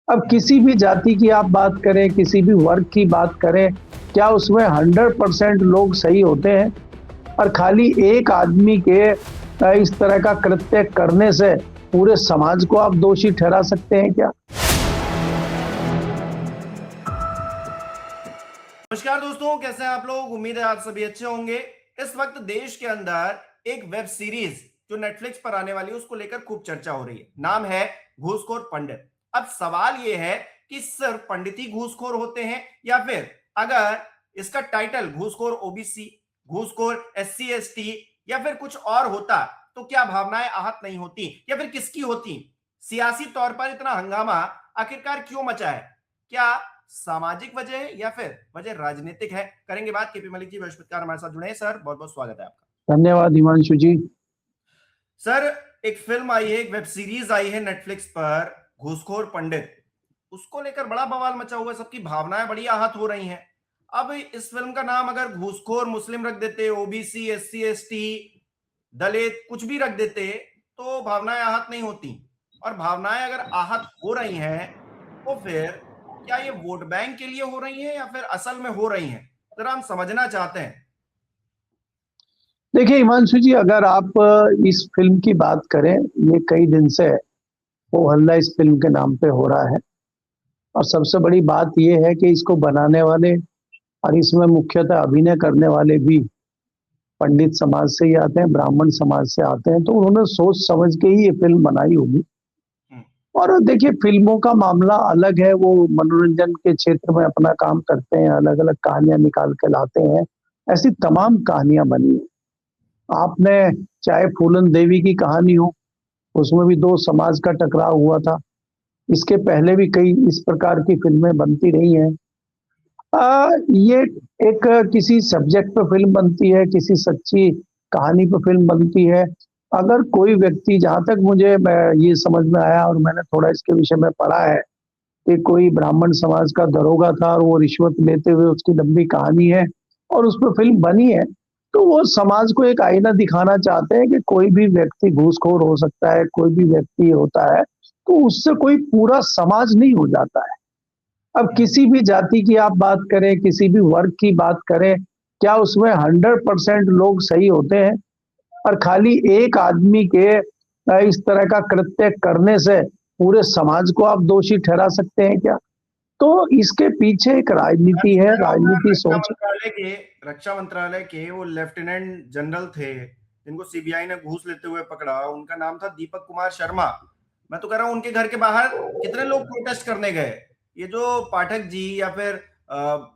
अब किसी भी जाति की आप बात करें, किसी भी वर्ग की बात करें, क्या उसमें 100% लोग सही होते हैं? और खाली एक आदमी के इस तरह का कृत्य करने से पूरे समाज को आप दोषी ठहरा सकते हैं क्या? नमस्कार दोस्तों, कैसे हैं आप लोग। उम्मीद है आप सभी अच्छे होंगे। इस वक्त देश के अंदर एक वेब सीरीज जो नेटफ्लिक्स पर आने वाली है उसको लेकर खूब चर्चा हो रही है। नाम है घूसखोर पंडित। अब सवाल यह है कि सिर्फ पंडित ही घूसखोर होते हैं या फिर अगर इसका टाइटल घूसखोर ओबीसी, घूसखोर एससी एसटी या फिर कुछ और होता तो क्या भावनाएं आहत नहीं होती या फिर किसकी होती? सियासी तौर पर इतना हंगामा आखिरकार क्यों मचा है? क्या सामाजिक वजह है या फिर वजह राजनीतिक है? करेंगे बात। केपी मलिक जी बृहस्पतिवार हमारे साथ जुड़े हैं। सर बहुत बहुत स्वागत है आपका। धन्यवाद हिमांशु जी। सर, एक फिल्म आई है, एक वेब सीरीज आई है नेटफ्लिक्स पर, घूसखोर पंडित। उसको लेकर बड़ा बवाल मचा हुआ है, सबकी भावनाएं बड़ी आहत हो रही हैं। अब इस फिल्म का नाम अगर घूसखोर मुस्लिम रख देते, ओबीसी एससी एसटी दलित कुछ भी रख देते तो भावनाएं आहत नहीं होती। और भावनाएं अगर आहत हो रही हैं तो फिर क्या ये वोट बैंक के लिए हो रही हैं या फिर असल में हो रही हैं? जरा हम समझना चाहते हैं। देखिए हिमांशु जी, अगर आप इस फिल्म की बात करें, ये कई दिन से वो हल्ला इस फिल्म के नाम पे हो रहा है। और सबसे बड़ी बात ये है कि इसको बनाने वाले और इसमें मुख्यतः अभिनय करने वाले भी पंडित समाज से ही आते हैं, ब्राह्मण समाज से आते हैं, तो उन्होंने सोच समझ के ही ये फिल्म बनाई होगी। और देखिए, फिल्मों का मामला अलग है, वो मनोरंजन के क्षेत्र में अपना काम करते हैं, अलग अलग कहानियां निकाल के लाते हैं। ऐसी तमाम कहानियां बनी है। आपने चाहे फूलन देवी की कहानी हो, उसमें भी दो समाज का टकराव हुआ था। इसके पहले भी कई इस प्रकार की फिल्में बनती रही हैं। ये एक किसी सब्जेक्ट पे फिल्म बनती है, किसी सच्ची कहानी पे फिल्म बनती है। अगर कोई व्यक्ति, जहां तक मुझे ये समझ में आया और मैंने थोड़ा इसके विषय में पढ़ा है, कि कोई ब्राह्मण समाज का दरोगा था और वो रिश्वत लेते हुए, उसकी लंबी कहानी है और उस पर फिल्म बनी है। तो वो समाज को एक आईना दिखाना चाहते हैं कि कोई भी व्यक्ति घूसखोर हो सकता है, कोई भी व्यक्ति होता है, तो उससे कोई पूरा समाज नहीं हो जाता है। अब किसी भी जाति की आप बात करें, किसी भी वर्ग की बात करें, क्या उसमें 100% लोग सही होते हैं? और खाली एक आदमी के इस तरह का कृत्य करने से पूरे समाज को आप दोषी ठहरा सकते हैं क्या? तो इसके पीछे एक राजनीति है, राजनीति सोच। रक्षा मंत्रालय के वो लेफ्टिनेंट जनरल थे जिनको सीबीआई ने घूस लेते हुए पकड़ा, उनका नाम था दीपक कुमार शर्मा। मैं तो कह रहा हूं उनके घर के बाहर कितने लोग प्रोटेस्ट करने गए। ये जो पाठक जी या फिर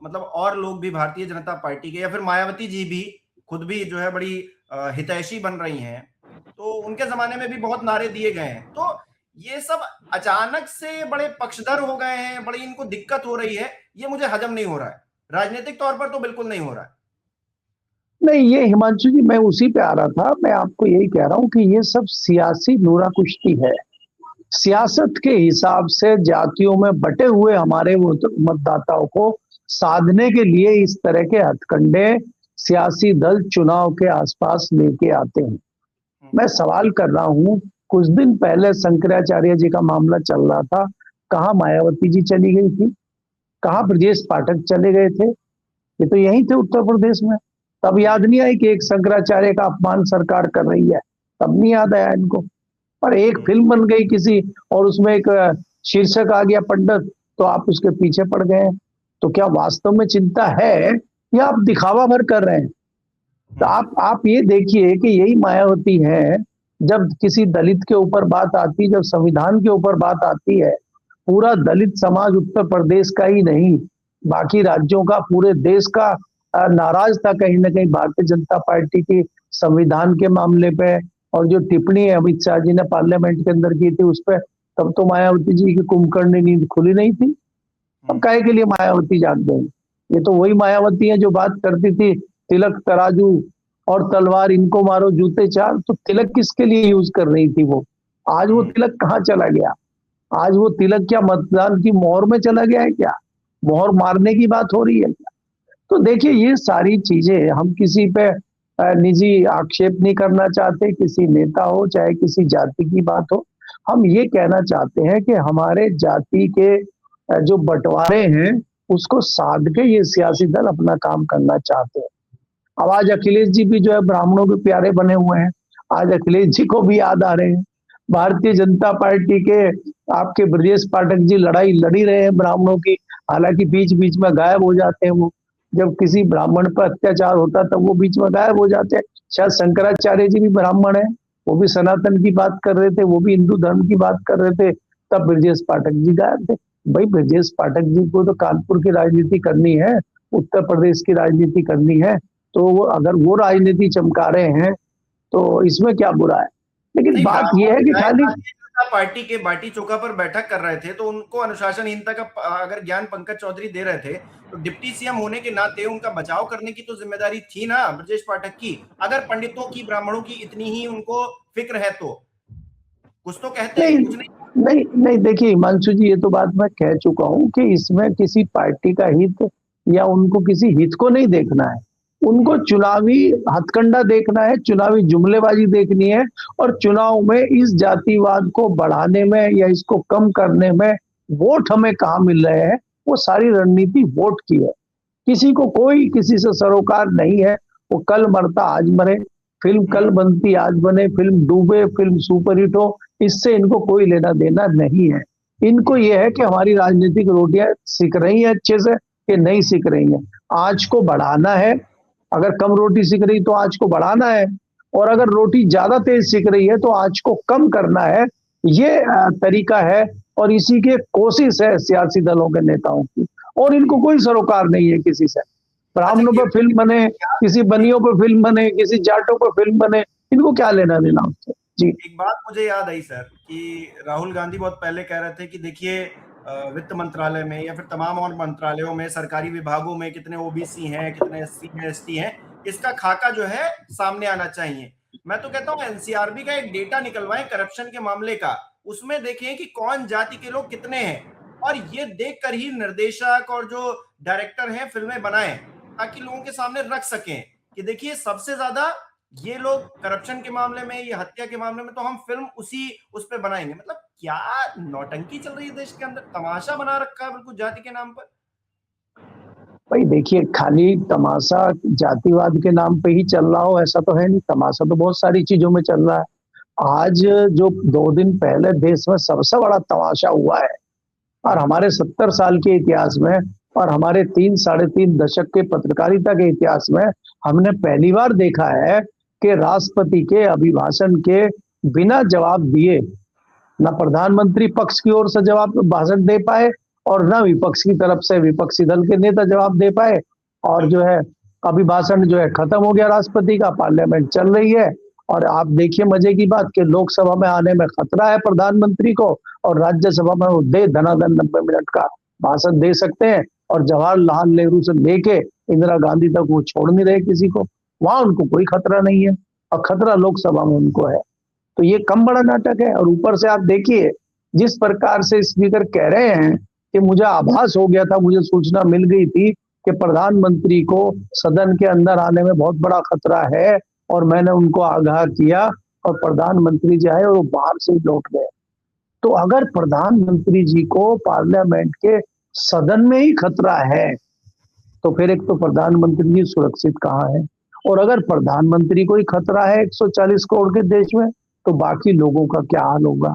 मतलब और लोग भी भारतीय जनता पार्टी के, या फिर मायावती जी भी खुद भी जो है बड़ी हितैषी बन रही हैं, तो उनके जमाने में भी बहुत नारे दिए गए हैं। तो ये सब अचानक से बड़े पक्षधर हो गए हैं, बड़ी इनको दिक्कत हो रही है। ये मुझे हजम नहीं हो रहा है, राजनीतिक तौर पर तो बिल्कुल नहीं हो रहा है। नहीं, ये हिमांशु जी, मैं उसी पे आ रहा था। मैं आपको यही कह रहा हूं कि ये सब सियासी नूरा कुश्ती है। सियासत के हिसाब से जातियों में बटे हुए हमारे वो मतदाताओं को साधने के लिए इस तरह के हथकंडे सियासी दल चुनाव के आसपास लेके आते हैं। मैं सवाल कर रहा हूं, कुछ दिन पहले शंकराचार्य जी का मामला चल रहा था, कहाँ मायावती जी चली गई थी? कहाँ ब्रजेश पाठक चले गए थे? ये तो यहीं थे, उत्तर प्रदेश में। तब याद नहीं आई कि एक शंकराचार्य का अपमान सरकार कर रही है? तब नहीं याद आया इनको? पर एक फिल्म बन गई किसी, और उसमें एक शीर्षक आ गया पंडित, तो आप उसके पीछे पड़ गए। तो क्या वास्तव में चिंता है या आप दिखावा भर कर रहे हैं? तो आप ये देखिए कि यही मायावती है, जब किसी दलित के ऊपर बात आती, जब संविधान के ऊपर बात आती है, पूरा दलित समाज उत्तर प्रदेश का ही नहीं, बाकी राज्यों का, पूरे देश का नाराज था कहीं ना कहीं भारतीय जनता पार्टी की संविधान के मामले पे। और जो टिप्पणी अमित शाह जी ने पार्लियामेंट के अंदर की थी उस पर, तब तो मायावती जी की कुंभकर्ण नींद खुली नहीं थी। अब काहे के लिए मायावती जाग गई? ये तो वही मायावती है जो बात करती थी तिलक तराजू और तलवार इनको मारो जूते चार। तो तिलक किसके लिए यूज कर रही थी वो? आज वो तिलक कहाँ चला गया? आज वो तिलक क्या मतदान की मोहर में चला गया है क्या? मोहर मारने की बात हो रही है क्या? तो देखिए, ये सारी चीजें, हम किसी पे निजी आक्षेप नहीं करना चाहते, किसी नेता हो चाहे किसी जाति की बात हो। हम ये कहना चाहते हैं कि हमारे जाति के जो बंटवारे हैं उसको साध के ये सियासी दल अपना काम करना चाहते हैं। अब आज अखिलेश जी भी जो है ब्राह्मणों के प्यारे बने हुए हैं, आज अखिलेश जी को भी याद आ रहे हैं। भारतीय जनता पार्टी के आपके ब्रजेश पाठक जी लड़ाई लड़ी रहे हैं ब्राह्मणों की, हालांकि बीच बीच में गायब हो जाते हैं। वो जब किसी ब्राह्मण पर अत्याचार होता तब वो बीच में गायब हो जाते हैं। शायद शंकराचार्य जी भी ब्राह्मण है, वो भी सनातन की बात कर रहे थे, वो भी हिंदू धर्म की बात कर रहे थे, तब ब्रजेश पाठक जी गायब थे। भाई ब्रजेश पाठक जी को तो कानपुर की राजनीति करनी है, उत्तर प्रदेश की राजनीति करनी है, तो अगर वो राजनीति चमका रहे हैं तो इसमें क्या बुरा है। लेकिन नहीं, बात यह है कि खाली भारतीय जनता पार्टी के बाटी चौका पर बैठक कर रहे थे तो उनको अनुशासनहीनता का अगर ज्ञान पंकज चौधरी दे रहे थे तो डिप्टी सीएम होने के नाते उनका बचाव करने की तो जिम्मेदारी थी ना ब्रजेश पाठक की। अगर पंडितों की ब्राह्मणों की इतनी ही उनको फिक्र है तो कुछ तो कहते, नहीं कुछ नहीं। नहीं नहीं, देखिए हिमांशु जी, ये तो बात मैं कह चुका हूं कि इसमें किसी पार्टी का हित या उनको किसी हित को नहीं देखना है। उनको चुनावी हथकंडा देखना है, चुनावी जुमलेबाजी देखनी है, और चुनाव में इस जातिवाद को बढ़ाने में या इसको कम करने में वोट हमें कहाँ मिल रहे हैं, वो सारी रणनीति वोट की है। किसी को कोई किसी से सरोकार नहीं है। वो कल मरता आज मरे, फिल्म कल बनती आज बने, फिल्म डूबे, फिल्म सुपरहिट हो, इससे इनको कोई लेना देना नहीं है। इनको यह है कि हमारी राजनीतिक रोटियां सिक रही हैं अच्छे से कि नहीं सिक रही हैं, आज को बढ़ाना है। अगर कम रोटी सिक रही तो आज को बढ़ाना है, और अगर रोटी ज्यादा तेज सिक रही है तो आज को कम करना है। ये तरीका है, और इसी की कोशिश है सियासी दलों के नेताओं की, और इनको कोई सरोकार नहीं है किसी से। ब्राह्मणों पर फिल्म बने, किसी बनियों पर फिल्म बने, किसी जाटों पर फिल्म बने, इनको क्या लेना देना उससे। जी, एक बात मुझे याद आई सर कि राहुल गांधी बहुत पहले कह रहे थे कि देखिए वित्त मंत्रालय में या फिर तमाम और मंत्रालयों में सरकारी विभागों में कितने ओबीसी हैं, कितने एससी हैं, एसटी हैं, इसका खाका जो है सामने आना चाहिए। मैं तो कहता हूं एनसीआरबी का एक डेटा निकलवाएं करप्शन के मामले का, उसमें देखें कि कौन जाति के लोग कितने हैं, और ये देखकर ही निर्देशक और जो डायरेक्टर हैं फिल्में बनाएं ताकि लोगों के सामने रख सकें कि देखिए सबसे ज्यादा ये लोग करप्शन के मामले में, ये हत्या के मामले में, तो हम फिल्म उसी उस पे बनाएंगे। मतलब क्या नौटंकी चल रही है देश के अंदर, तमाशा बना रखा है बिल्कुल जाति के नाम पर। भाई देखिए, खाली तमाशा जातिवाद के नाम पे ही चल रहा हो ऐसा तो है नहीं। तमाशा तो बहुत सारी चीजों में चल रहा है। आज जो 2 दिन पहले देश में सबसे बड़ा तमाशा हुआ है, और हमारे 70 साल के इतिहास में और हमारे 3-3.5 दशक के पत्रकारिता के इतिहास में हमने पहली बार देखा है कि राष्ट्रपति के अभिभाषण के बिना जवाब दिए न प्रधानमंत्री पक्ष की ओर से जवाब भाषण दे पाए, और न विपक्ष की तरफ से विपक्षी दल के नेता जवाब दे पाए, और जो है अभिभाषण जो है खत्म हो गया राष्ट्रपति का, पार्लियामेंट चल रही है। और आप देखिए मजे की बात कि लोकसभा में आने में खतरा है प्रधानमंत्री को, और राज्यसभा में वो धनाधन 90 मिनट का भाषण दे सकते हैं, और जवाहरलाल नेहरू से लेके इंदिरा गांधी तक वो छोड़ नहीं रहे किसी को। वहां उनको कोई खतरा नहीं है, और खतरा लोकसभा में उनको है। तो ये कम बड़ा नाटक है। और ऊपर से आप देखिए जिस प्रकार से स्पीकर कह रहे हैं कि मुझे आभास हो गया था, मुझे सूचना मिल गई थी कि प्रधानमंत्री को सदन के अंदर आने में बहुत बड़ा खतरा है, और मैंने उनको आगाह किया, और प्रधानमंत्री जो है वो बाहर से लौट गए। तो अगर प्रधानमंत्री जी को पार्लियामेंट के सदन में ही खतरा है, तो फिर एक तो प्रधानमंत्री जी सुरक्षित कहाँ है, और अगर प्रधानमंत्री को ही खतरा है 140 करोड़ के देश में, तो बाकी लोगों का क्या हाल होगा।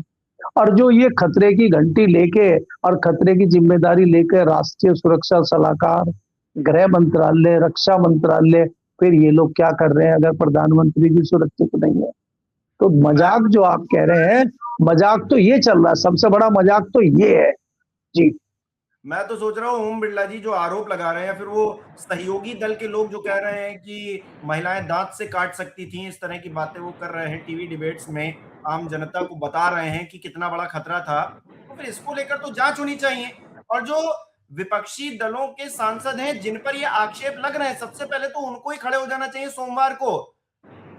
और जो ये खतरे की घंटी लेके और खतरे की जिम्मेदारी लेकर राष्ट्रीय सुरक्षा सलाहकार, गृह मंत्रालय, रक्षा मंत्रालय, फिर ये लोग क्या कर रहे हैं अगर प्रधानमंत्री जी सुरक्षित नहीं है। तो मजाक जो आप कह रहे हैं, मजाक तो ये चल रहा है, सबसे बड़ा मजाक तो ये है। जी, मैं तो सोच रहा हूँ ओम बिरला जी जो आरोप लगा रहे हैं, फिर वो सहयोगी दल के लोग जो कह रहे हैं कि महिलाएं दांत से काट सकती थी, इस तरह की बातें वो कर रहे हैं टीवी डिबेट्स में, आम जनता को बता रहे हैं कि कितना बड़ा खतरा था, तो फिर इसको लेकर तो जांच होनी चाहिए। और जो विपक्षी दलों के सांसद हैं जिन पर ये आक्षेप लग रहे हैं, सबसे पहले तो उनको ही खड़े हो जाना चाहिए सोमवार को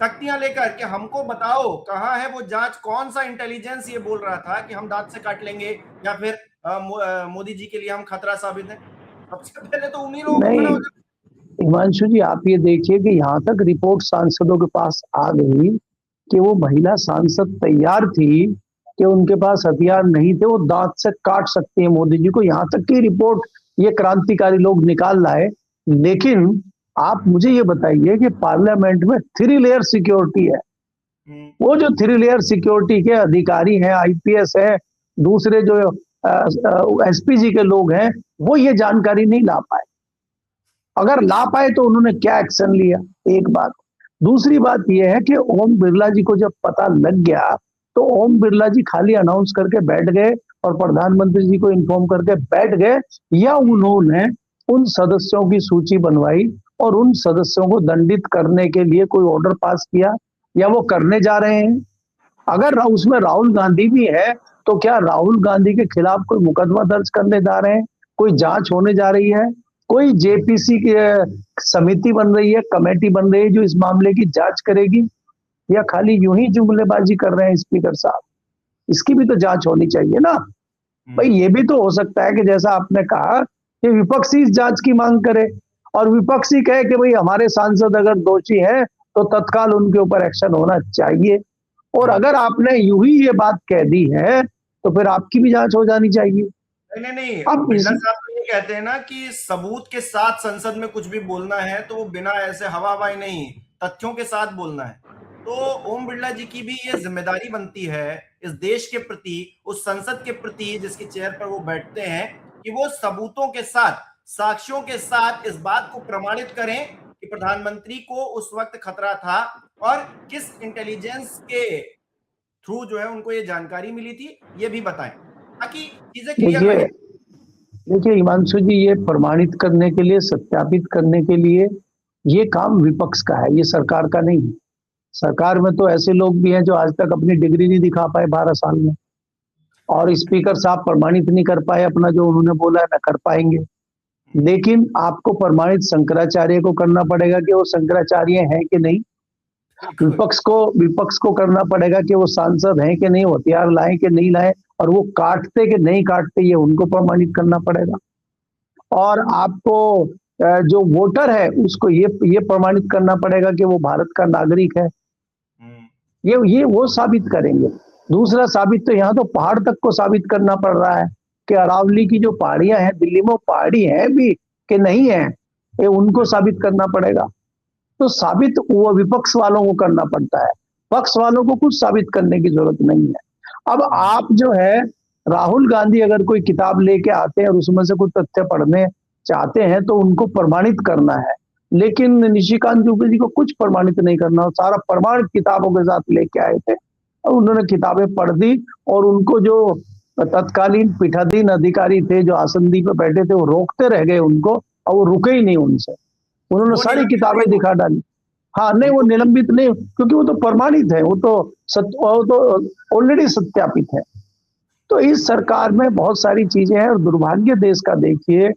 तख्तियां लेकर कि हमको बताओ कहां है वो जांच, कौन सा इंटेलिजेंस ये बोल रहा था कि हम दांत से काट लेंगे या फिर मोदी जी के लिए हम खतरा साबित है। सबसे पहले तो उन्हीं लोगों को खड़ा हो जाना। हिमांशु जी, आप ये देखिए कि यहाँ तक रिपोर्ट सांसदों के पास आ गई कि वो महिला सांसद तैयार थी कि उनके पास हथियार नहीं थे, वो दांत से काट सकते हैं मोदी जी को, यहां तक की रिपोर्ट ये क्रांतिकारी लोग निकाल लाए। लेकिन आप मुझे ये बताइए कि पार्लियामेंट में 3 लेयर सिक्योरिटी है, वो जो 3 लेयर सिक्योरिटी के अधिकारी हैं, आईपीएस है, दूसरे जो एसपीजी के लोग हैं, वो ये जानकारी नहीं ला पाए। अगर ला पाए तो उन्होंने क्या एक्शन लिया, एक बात। दूसरी बात यह है कि ओम बिरला जी को जब पता लग गया तो ओम बिरला जी खाली अनाउंस करके बैठ गए और प्रधानमंत्री जी को इन्फॉर्म करके बैठ गए, या उन्होंने उन सदस्यों की सूची बनवाई और उन सदस्यों को दंडित करने के लिए कोई ऑर्डर पास किया, या वो करने जा रहे हैं? अगर उसमें राहुल गांधी भी है तो क्या राहुल गांधी के खिलाफ कोई मुकदमा दर्ज करने जा रहे हैं? कोई जांच होने जा रही है? कोई जेपीसी की समिति बन रही है, कमेटी बन रही है जो इस मामले की जांच करेगी, या खाली यूं ही जुमलेबाजी कर रहे हैं स्पीकर साहब? इसकी भी तो जांच होनी चाहिए ना भाई। ये भी तो हो सकता है कि जैसा आपने कहा कि विपक्षी इस जांच की मांग करे और विपक्षी कहे कि भाई हमारे सांसद अगर दोषी हैं तो तत्काल उनके ऊपर एक्शन होना चाहिए। और अगर आपने यूं ही ये बात कह दी है तो फिर आपकी भी जांच हो जानी चाहिए। नहीं नहीं नहीं, अब बिरला साहब तो ये कहते हैं ना कि सबूत के साथ संसद में कुछ भी बोलना है तो वो बिना ऐसे हवा हवाई नहीं, तथ्यों के साथ बोलना है। तो ओम बिरला जी की भी ये जिम्मेदारी बनती है इस देश के प्रति, उस संसद के प्रति जिसकी चेयर पर वो बैठते हैं, कि वो सबूतों के साथ, साक्ष्यों के साथ इस बात को प्रमाणित करें कि प्रधानमंत्री को उस वक्त खतरा था और किस इंटेलिजेंस के थ्रू जो है उनको ये जानकारी मिली थी, ये भी बताएं ताकि चीजें क्लियर देखिए रहे। देखिए हिमांशु जी, ये प्रमाणित करने के लिए, सत्यापित करने के लिए ये काम विपक्ष का है, ये सरकार का नहीं है। सरकार में तो ऐसे लोग भी हैं जो आज तक अपनी डिग्री नहीं दिखा पाए 12 साल में, और स्पीकर साहब प्रमाणित नहीं कर पाए अपना जो उन्होंने बोला है, न कर पाएंगे। लेकिन आपको प्रमाणित शंकराचार्य को करना पड़ेगा कि वो शंकराचार्य हैं कि नहीं, विपक्ष को करना पड़ेगा कि वो सांसद हैं कि नहीं, वो हथियार लाए कि नहीं लाए, और वो काटते कि नहीं काटते ये उनको प्रमाणित करना पड़ेगा। और आपको जो वोटर है उसको ये प्रमाणित करना पड़ेगा कि वो भारत का नागरिक है। ये वो साबित करेंगे। दूसरा साबित तो यहाँ तो पहाड़ तक को साबित करना पड़ रहा है कि अरावली की जो पहाड़ियां हैं दिल्ली में, वो पहाड़ी है भी कि नहीं है, ये उनको साबित करना पड़ेगा। तो साबित वो विपक्ष वालों को करना पड़ता है, पक्ष वालों को कुछ साबित करने की जरूरत नहीं है। अब आप जो है, राहुल गांधी अगर कोई किताब लेके आते हैं और उसमें से कुछ तथ्य पढ़ने चाहते हैं तो उनको प्रमाणित करना है, लेकिन निशिकांत दुबे जी को कुछ प्रमाणित नहीं करना, सारा प्रमाणित किताबों के साथ लेके आए थे और उन्होंने किताबें पढ़ दी, और उनको जो तत्कालीन पीठाधीन अधिकारी थे जो आसंदी पे बैठे थे वो रोकते रह गए उनको, और वो रुके ही नहीं उनसे, उन्होंने सारी किताबें दिखा डाली। हाँ नहीं, वो निलंबित नहीं, क्योंकि वो तो प्रमाणित है, वो तो ऑलरेडी सत्यापित है। तो इस सरकार में बहुत सारी चीजें हैं, और दुर्भाग्य देश का देखिए,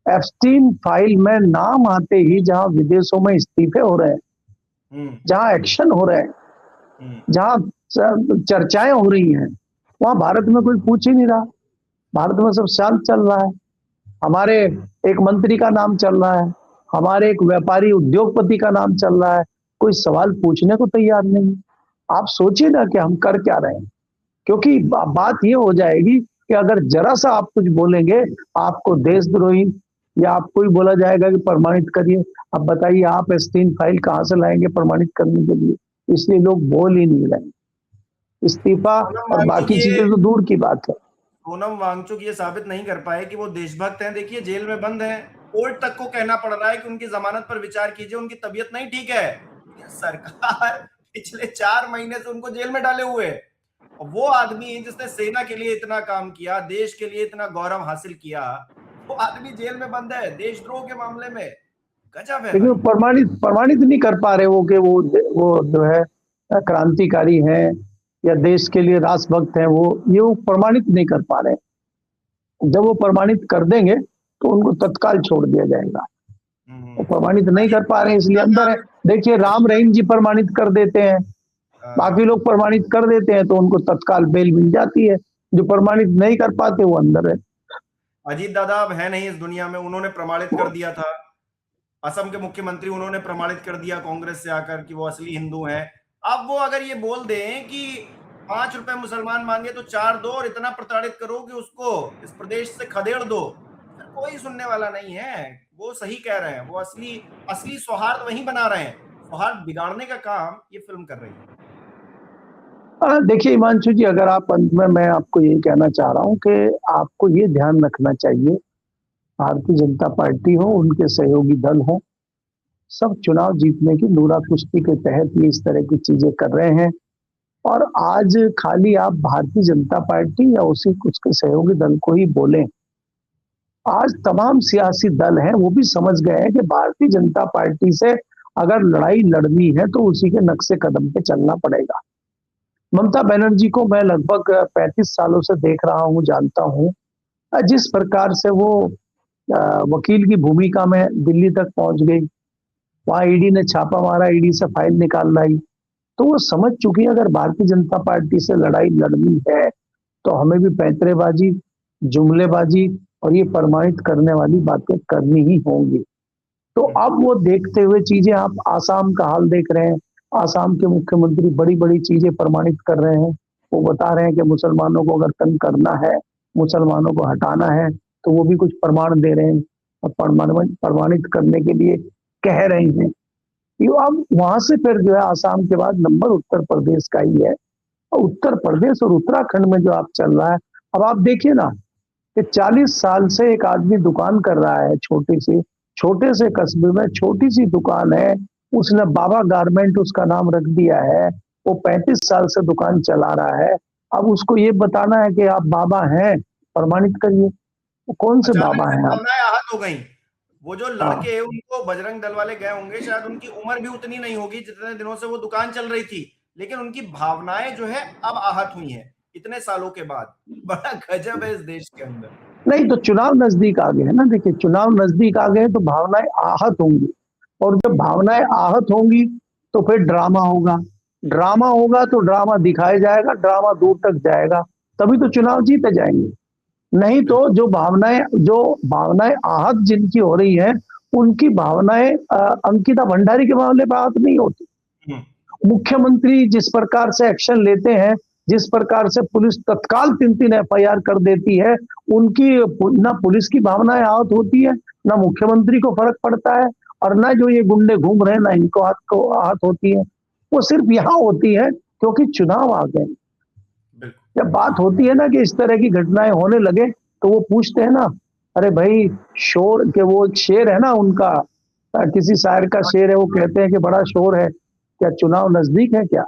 एप्स्टीन फाइल में नाम आते ही जहां विदेशों में इस्तीफे हो रहे हैं, जहां एक्शन हो रहे हैं, जहां चर्चाएं हो रही हैं, वहां भारत में कोई पूछ ही नहीं रहा। भारत में सब शांत चल रहा है। हमारे एक मंत्री का नाम चल रहा है, हमारे एक व्यापारी उद्योगपति का नाम चल रहा है, कोई सवाल पूछने को तैयार नहीं। आप सोचिए ना कि हम कर क्या रहे हैं, क्योंकि बात ये हो जाएगी कि अगर जरा सा आप कुछ बोलेंगे आपको देशद्रोही या आपको ही बोला जाएगा कि प्रमाणित करिए। अब बताइए आप एप्स्टीन फाइल कहां से लाएंगे प्रमाणित करने के लिए? इसलिए लोग बोल ही नहीं रहे। इस्तीफा और बाकी चीजें तो दूर की बात है। सोनम वांगचुक ये साबित नहीं कर पाए कि वो देशभक्त हैं। देखिए जेल में बंद हैं, कोर्ट तक को कहना पड़ रहा है कि उनकी जमानत पर विचार कीजिए, उनकी तबीयत नहीं ठीक है। सरकार पिछले 4 महीने से उनको जेल में डाले हुए है। वो आदमी जिसने सेना के लिए इतना काम किया, देश के लिए इतना गौरव हासिल किया, वो आदमी जेल में बंद है देशद्रोह के मामले में। गजब है। लेकिन प्रमाणित नहीं कर पा रहे वो कि वो जो है क्रांतिकारी हैं या देश के लिए राष्ट्रभक्त हैं, वो प्रमाणित नहीं कर पा रहे। जब वो प्रमाणित कर देंगे तो उनको तत्काल छोड़ दिया जाएगा। वो प्रमाणित नहीं कर पा रहे हैं इसलिए अंदर है। देखिए राम रहीम जी प्रमाणित कर देते हैं, बाकी लोग प्रमाणित कर देते हैं तो उनको तत्काल बेल मिल जाती है। जो प्रमाणित नहीं कर पाते वो अंदर है। अजीत दादा अब है नहीं इस दुनिया में, उन्होंने प्रमाणित कर दिया था। असम के मुख्यमंत्री, उन्होंने प्रमाणित कर दिया कांग्रेस से आकर कि वो असली हिंदू हैं। अब वो अगर ये बोल दें कि ₹5 मुसलमान मांगे तो 4 दो और इतना प्रताड़ित करो कि उसको इस प्रदेश से खदेड़ दो। फिर कोई सुनने वाला नहीं है। वो सही कह रहे हैं, वो असली असली सौहार्द वही बना रहे हैं। सौहार्द बिगाड़ने का काम ये फिल्म कर रही है। देखिए हिमांशु जी, अगर आप अंत में, मैं आपको यही कहना चाह रहा हूँ कि आपको ये ध्यान रखना चाहिए, भारतीय जनता पार्टी हो, उनके सहयोगी दल हो, सब चुनाव जीतने की नूरा कुश्ती के तहत ये इस तरह की चीजें कर रहे हैं। और आज खाली आप भारतीय जनता पार्टी या उसी उसके सहयोगी दल को ही बोलें, आज तमाम सियासी दल हैं वो भी समझ गए हैं कि भारतीय जनता पार्टी से अगर लड़ाई लड़नी है तो उसी के नक्शे कदम पे चलना पड़ेगा। ममता बनर्जी को मैं लगभग 35 सालों से देख रहा हूँ, जानता हूँ। जिस प्रकार से वो वकील की भूमिका में दिल्ली तक पहुंच गई, वहां ईडी ने छापा मारा, ईडी से फाइल निकाल लाई, तो वो समझ चुकी है अगर भारतीय जनता पार्टी से लड़ाई लड़नी है तो हमें भी पैंतरेबाजी, जुमलेबाजी और ये प्रमाणित करने वाली बातें करनी ही होंगी। तो अब वो देखते हुए चीजें, आप आसाम का हाल देख रहे हैं, आसाम के मुख्यमंत्री बड़ी बड़ी चीजें प्रमाणित कर रहे हैं। वो बता रहे हैं कि मुसलमानों को अगर तंग करना है, मुसलमानों को हटाना है, तो वो भी कुछ प्रमाण दे रहे हैं और प्रमाणित करने के लिए कह रहे हैं। ये अब वहां से फिर जो है आसाम के बाद नंबर उत्तर प्रदेश का ही है। और उत्तर प्रदेश और उत्तराखंड में जो आप चल रहा है, अब आप देखिए ना कि 40 साल से एक आदमी दुकान कर रहा है, छोटे से कस्बे में छोटी सी दुकान है, उसने बाबा गारमेंट उसका नाम रख दिया है, वो 35 साल से दुकान चला रहा है। अब उसको ये बताना है कि आप बाबा हैं, प्रमाणित करिए। वो कौन से बाबा हैं आप? भावनाएं आहत हो गई। वो जो हाँ, लड़के उनको बजरंग दल वाले गए होंगे, शायद उनकी उम्र भी उतनी नहीं होगी जितने दिनों से वो दुकान चल रही थी, लेकिन उनकी भावनाएं जो है अब आहत हुई हैं इतने सालों के बाद। बड़ा गजब है इस देश के अंदर। नहीं तो चुनाव नजदीक आ गए हैं ना। देखिए चुनाव नजदीक आ गए तो भावनाएं आहत होंगी, और जब भावनाएं आहत होंगी तो फिर ड्रामा होगा। ड्रामा होगा तो ड्रामा दिखाया जाएगा, ड्रामा दूर तक जाएगा, तभी तो चुनाव जीते जाएंगे। नहीं तो जो भावनाएं आहत जिनकी हो रही है, उनकी भावनाएं अंकिता भंडारी के मामले पर आहत नहीं होती। मुख्यमंत्री जिस प्रकार से एक्शन लेते हैं, जिस प्रकार से पुलिस तत्काल 3-3 एफआईआर कर देती है, उनकी ना पुलिस की भावनाएं आहत होती है, ना मुख्यमंत्री को फर्क पड़ता है, और ना जो ये गुंडे घूम रहे हैं ना इनको आहत होती है। वो सिर्फ यहाँ होती है क्योंकि चुनाव आ गए। जब बात होती है ना कि इस तरह की घटनाएं होने लगे, तो वो पूछते हैं ना, अरे भाई शोर के, वो शेर है ना उनका, किसी शायर का शेर है, वो कहते हैं कि बड़ा शोर है, क्या चुनाव नजदीक है क्या?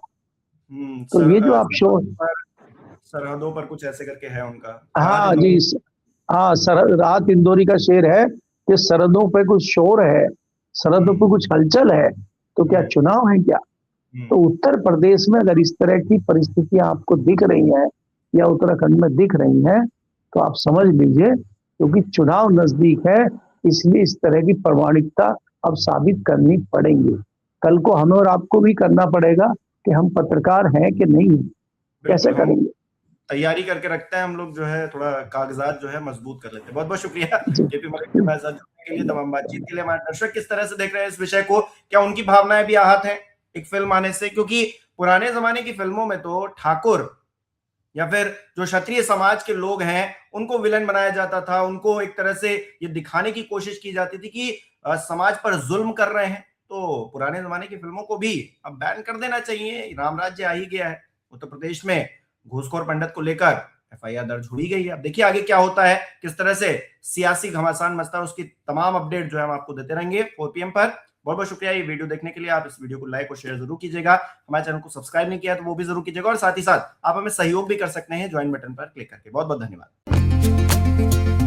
तो ये जो आप शोर, सरहदों पर कुछ ऐसे करके है उनका। हाँ जी, हाँ, राहत इंदौरी का शेर है कि सरहदों पे कुछ शोर है, सरहदों पे कुछ हलचल है, तो क्या चुनाव है क्या? तो उत्तर प्रदेश में अगर इस तरह की परिस्थितियां आपको दिख रही हैं या उत्तराखंड में दिख रही हैं, तो आप समझ लीजिए क्योंकि चुनाव नजदीक है, इसलिए इस तरह की प्रामाणिकता अब साबित करनी पड़ेगी। कल को हमें और आपको भी करना पड़ेगा कि हम पत्रकार हैं कि नहीं, कैसे करेंगे। तैयारी करके रखते हैं हम लोग, जो है थोड़ा कागजात जो है मजबूत कर लेते हैं। बहुत बहुत शुक्रिया केपी मलिक के साथ जुड़ने के लिए, तमाम बातचीत के लिए। हमारे दर्शक किस तरह से देख रहे हैं इस विषय को, क्या उनकी भावनाएं भी आहत हैं एक फिल्म आने से? क्योंकि पुराने जमाने की फिल्मों में तो ठाकुर या फिर जो क्षत्रिय समाज के लोग हैं उनको विलन बनाया जाता था, उनको एक तरह से ये दिखाने की कोशिश की जाती थी कि समाज पर जुल्म कर रहे हैं। तो पुराने जमाने की फिल्मों को भी अब बैन कर देना चाहिए, राम राज्य आ ही गया है। उत्तर प्रदेश में घूसखोर पंडित को लेकर एफआईआर दर्ज हुई गई है। अब देखिए आगे क्या होता है, किस तरह से सियासी घमासान मचता है, उसकी तमाम अपडेट जो है हम आपको देते रहेंगे 4 PM पर। बहुत बहुत शुक्रिया ये वीडियो देखने के लिए। आप इस वीडियो को लाइक और शेयर जरूर कीजिएगा। हमारे चैनल को सब्सक्राइब नहीं किया तो वो भी जरूर कीजिएगा, और साथ ही साथ आप हमें सहयोग भी कर सकते हैं ज्वाइन बटन पर क्लिक करके। बहुत बहुत धन्यवाद।